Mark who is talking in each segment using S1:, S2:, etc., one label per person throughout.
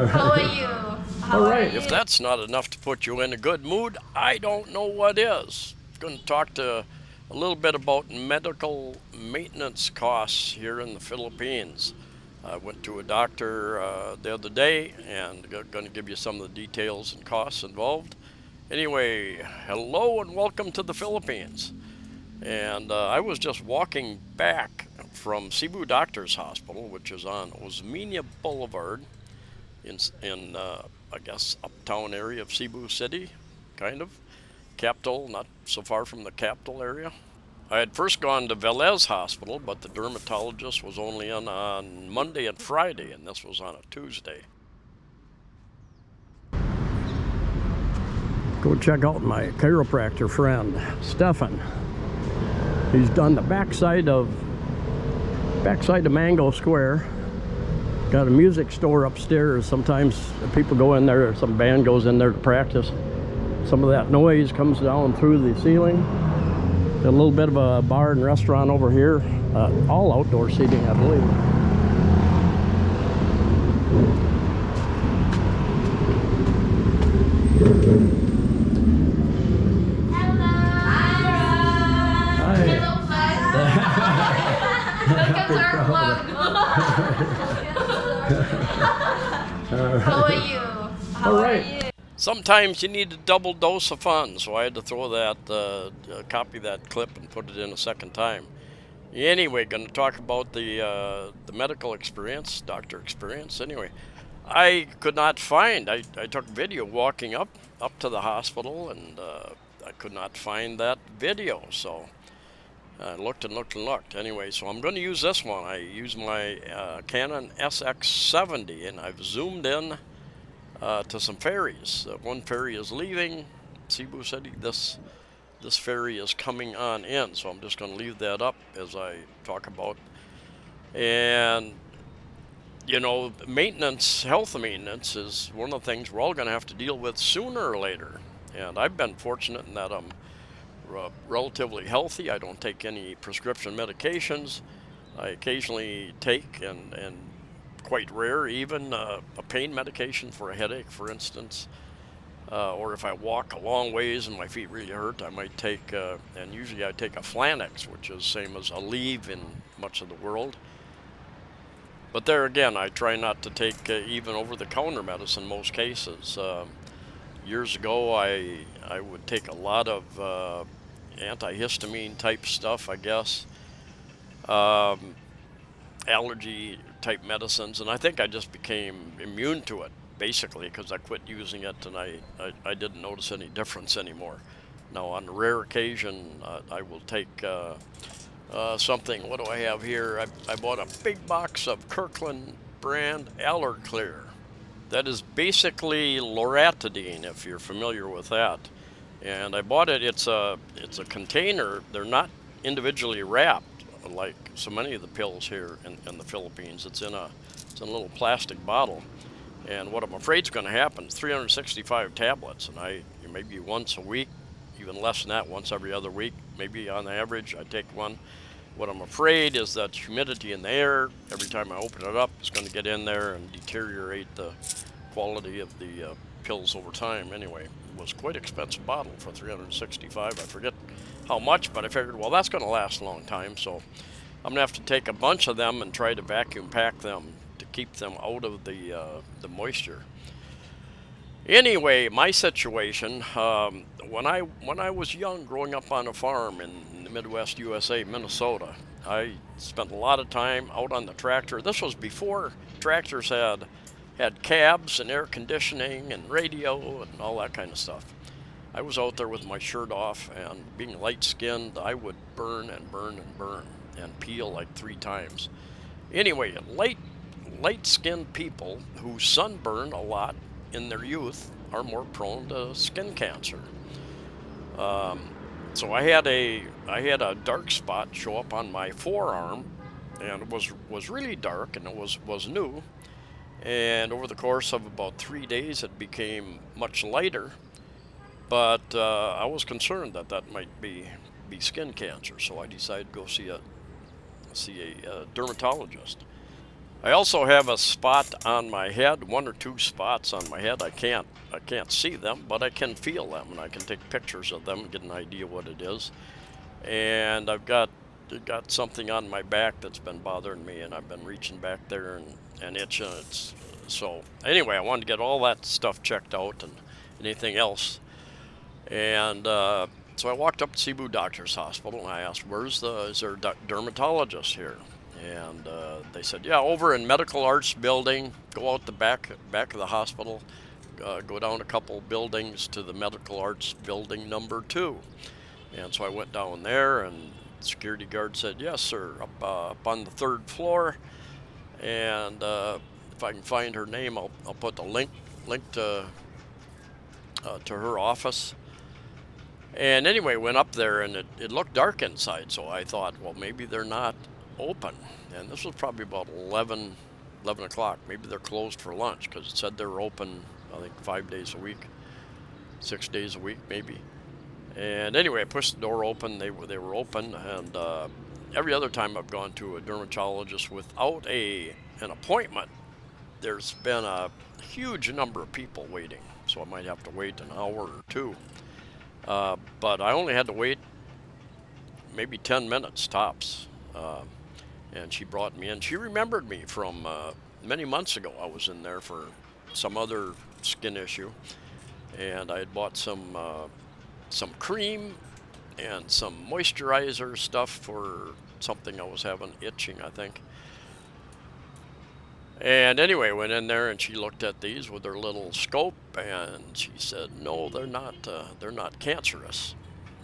S1: How are you?
S2: All right.
S3: If that's not enough to put you in a good mood, I don't know what is. Going to talk to a little bit about medical maintenance costs here in the Philippines. I went to a doctor the other day and going to give you some of the details and costs involved. Anyway, hello and welcome to the Philippines. And I was just walking back from Cebu Doctors Hospital, which is on Osmeña Boulevard in I guess uptown area of Cebu City, kind of capital, not so far from the capital area. I had first gone to Velez Hospital, but the dermatologist was only in on Monday and Friday, and this was on a Tuesday.
S2: Go check out my chiropractor friend, Stefan. He's done the backside of Mango Square. Got a music store upstairs. Sometimes people go in there, some band goes in there to practice. Some of that noise comes down through the ceiling. Got a little bit of a bar and restaurant over here. All outdoor seating, I believe.
S1: Look at our vlog. How are you?
S2: All right.
S3: Sometimes you need a double dose of fun, so I had to throw copy that clip and put it in a second time. Anyway, going to talk about the medical experience, doctor experience. Anyway, I could not find. I took video walking up to the hospital, and I could not find that video. So I looked and looked and looked. Anyway, so I'm going to use this one. I use my Canon SX70, and I've zoomed in to some ferries. One ferry is leaving Cebu City. This ferry is coming on in, so I'm just going to leave that up as I talk about. And maintenance, health maintenance is one of the things we're all going to have to deal with sooner or later. And I've been fortunate in that I'm relatively healthy. I don't take any prescription medications. I occasionally take, and quite rare even, a pain medication for a headache, for instance. Or if I walk a long ways and my feet really hurt, I might take, and usually I take a Flanax, which is same as Aleve in much of the world. But there again, I try not to take even over-the-counter medicine in most cases. Years ago, I would take a lot of antihistamine type stuff, I guess, allergy type medicines, and I think I just became immune to it, basically, because I quit using it and I didn't notice any difference anymore. Now, on a rare occasion, I will take something. What do I have here? I bought a big box of Kirkland brand Allerclear. That is basically loratadine, if you're familiar with that. And I bought it. It's a container. They're not individually wrapped like so many of the pills here in the Philippines. It's in a little plastic bottle. And what I'm afraid is going to happen is 365 tablets, and maybe once a week, even less than that, once every other week, maybe on average, I take one. What I'm afraid is that humidity in the air, every time I open it up, is going to get in there and deteriorate the quality of the pills over time. Anyway, it was quite an expensive bottle for 365. I forget how much, but I figured, well, that's going to last a long time, so I'm going to have to take a bunch of them and try to vacuum pack them to keep them out of the moisture. Anyway, my situation, when I was young, growing up on a farm in the Midwest USA, Minnesota, I spent a lot of time out on the tractor. This was before tractors had cabs and air conditioning and radio and all that kind of stuff. I was out there with my shirt off, and being light-skinned, I would burn and burn and burn and peel like 3 times. Anyway, light-skinned people who sunburn a lot in their youth are more prone to skin cancer. So I had a dark spot show up on my forearm, and it was really dark, and it was new. And over the course of about 3 days, it became much lighter. But I was concerned that might be skin cancer, so I decided to go see a dermatologist. I also have a spot on my head, 1 or 2 spots on my head. I can't see them, but I can feel them, and I can take pictures of them and get an idea what it is. And I've got something on my back that's been bothering me, and I've been reaching back there and itching. So anyway, I wanted to get all that stuff checked out and anything else. And so I walked up to Cebu Doctors Hospital and I asked, is there a dermatologist here? And they said, yeah, over in Medical Arts Building. Go out the back of the hospital, go down a couple buildings to the Medical Arts Building number 2. And so I went down there, and the security guard said, yes, sir, up on the 3rd floor. And if I can find her name, I'll put the link to her office. And anyway, went up there, and it looked dark inside, so I thought, well, maybe they're not open. And this was probably about 11 o'clock. Maybe they're closed for lunch, because it said they were open, I think, 5 days a week, 6 days a week, maybe. And anyway, I pushed the door open. They were open, and every other time I've gone to a dermatologist without an appointment, there's been a huge number of people waiting, so I might have to wait an hour or 2. But I only had to wait maybe 10 minutes tops, and she brought me in. She remembered me from many months ago. I was in there for some other skin issue, and I had bought some cream and some moisturizer stuff for something I was having, itching, I think. And anyway, went in there and she looked at these with her little scope, and she said, no, they're not cancerous.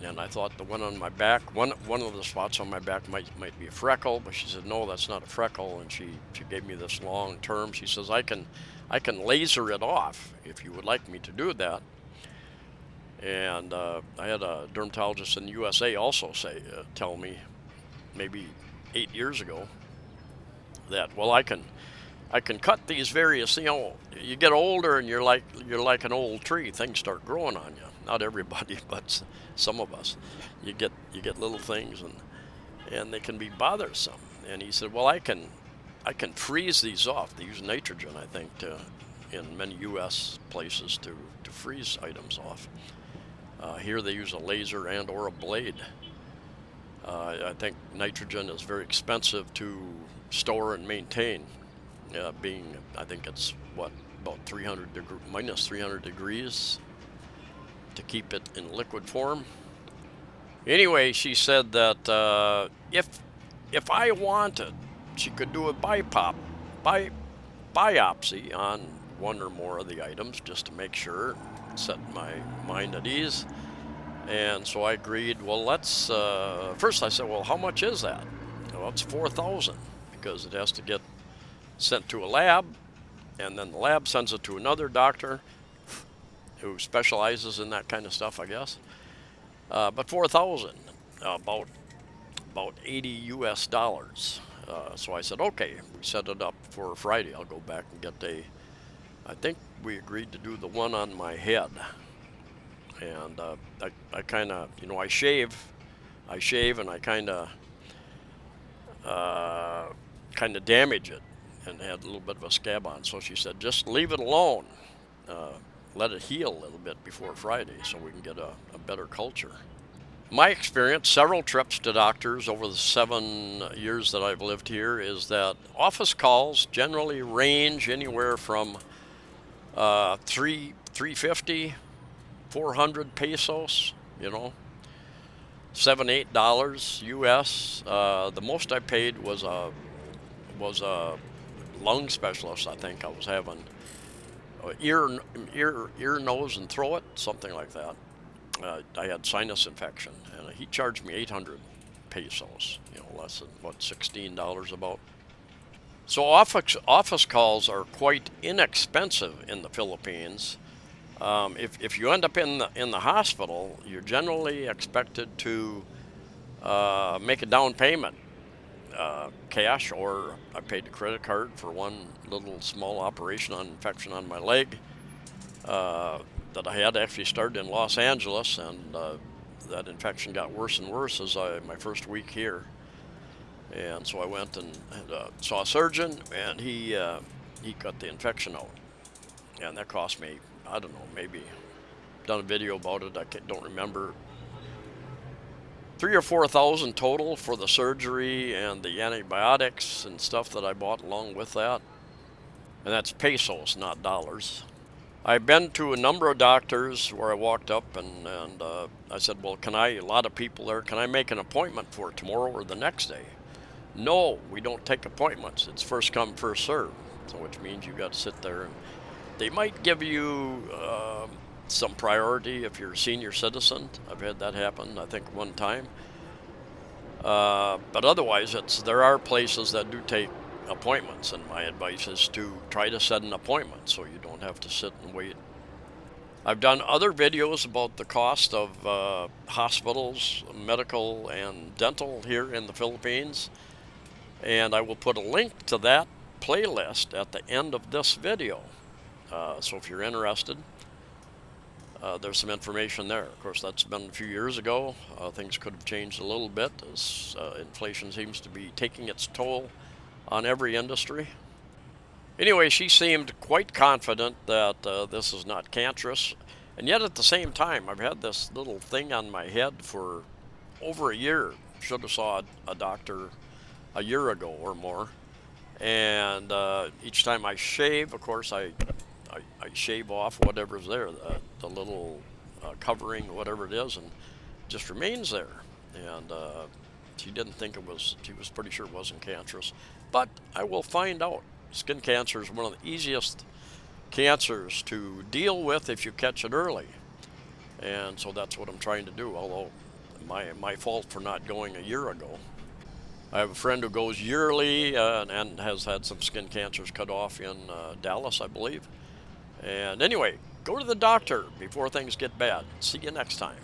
S3: And I thought the one on my back, one of the spots on my back might be a freckle, but she said, no, that's not a freckle. And she gave me this long term. She says, I can laser it off if you would like me to do that. And I had a dermatologist in the USA also tell me, maybe 8 years ago, that, well, I can cut these various, you get older and you're like an old tree. Things start growing on you. Not everybody, but some of us. You get little things, and they can be bothersome. And he said, well, I can freeze these off. They use nitrogen, I think, in many U.S. places to freeze items off. Here they use a laser and or a blade. I think nitrogen is very expensive to store and maintain. I think it's about minus 300 degrees to keep it in liquid form. Anyway, she said that if I wanted, she could do a biopsy on one or more of the items just to make sure, set my mind at ease. And so I agreed. Well, let's first I said, well, how much is that? Well, it's $4,000, because it has to get sent to a lab, and then the lab sends it to another doctor who specializes in that kind of stuff, I guess. But $4,000, about $80 US. So I said, okay, we set it up for Friday. I'll go back and get I think we agreed to do the one on my head. And I kind of, I shave, and I kind of damage it, and had a little bit of a scab on. So she said, just leave it alone. Let it heal a little bit before Friday so we can get a better culture. My experience, several trips to doctors over the 7 years that I've lived here, is that office calls generally range anywhere from $350, 400 pesos, $7, $8 US. The most I paid was a lung specialist. I think I was having ear, nose, and throat, something like that. I had sinus infection, and he charged me 800 pesos, less than $16 about. So office calls are quite inexpensive in the Philippines. If you end up in the hospital, you're generally expected to make a down payment, cash, or I paid a credit card for one little small operation on infection on my leg that I had actually started in Los Angeles, and that infection got worse and worse as my first week here. And so I went and saw a surgeon, and he cut the infection out. And that cost me, I don't know, maybe, done a video about it, don't remember, 3 or 4,000 total for the surgery and the antibiotics and stuff that I bought along with that. And that's pesos, not dollars. I've been to a number of doctors where I walked up and I said, well, a lot of people there, can I make an appointment for tomorrow or the next day? No, we don't take appointments. It's first come, first serve. So which means you got to sit there, and they might give you some priority if you're a senior citizen. I've had that happen, I think, one time. But otherwise, there are places that do take appointments, and my advice is to try to set an appointment so you don't have to sit and wait. I've done other videos about the cost of hospitals, medical and dental here in the Philippines, and I will put a link to that playlist at the end of this video. So if you're interested, there's some information there. Of course, that's been a few years ago. Things could have changed a little bit as inflation seems to be taking its toll on every industry. Anyway, she seemed quite confident that this is not cancerous, and yet at the same time, I've had this little thing on my head for over a year. Should have saw a doctor a year ago or more, and each time I shave, of course, I shave off whatever's there, the little covering, whatever it is, and it just remains there. And she didn't think she was pretty sure it wasn't cancerous, but I will find out. Skin cancer is one of the easiest cancers to deal with if you catch it early, and so that's what I'm trying to do, although my fault for not going a year ago. I have a friend who goes yearly and has had some skin cancers cut off in Dallas, I believe. And anyway, go to the doctor before things get bad. See you next time.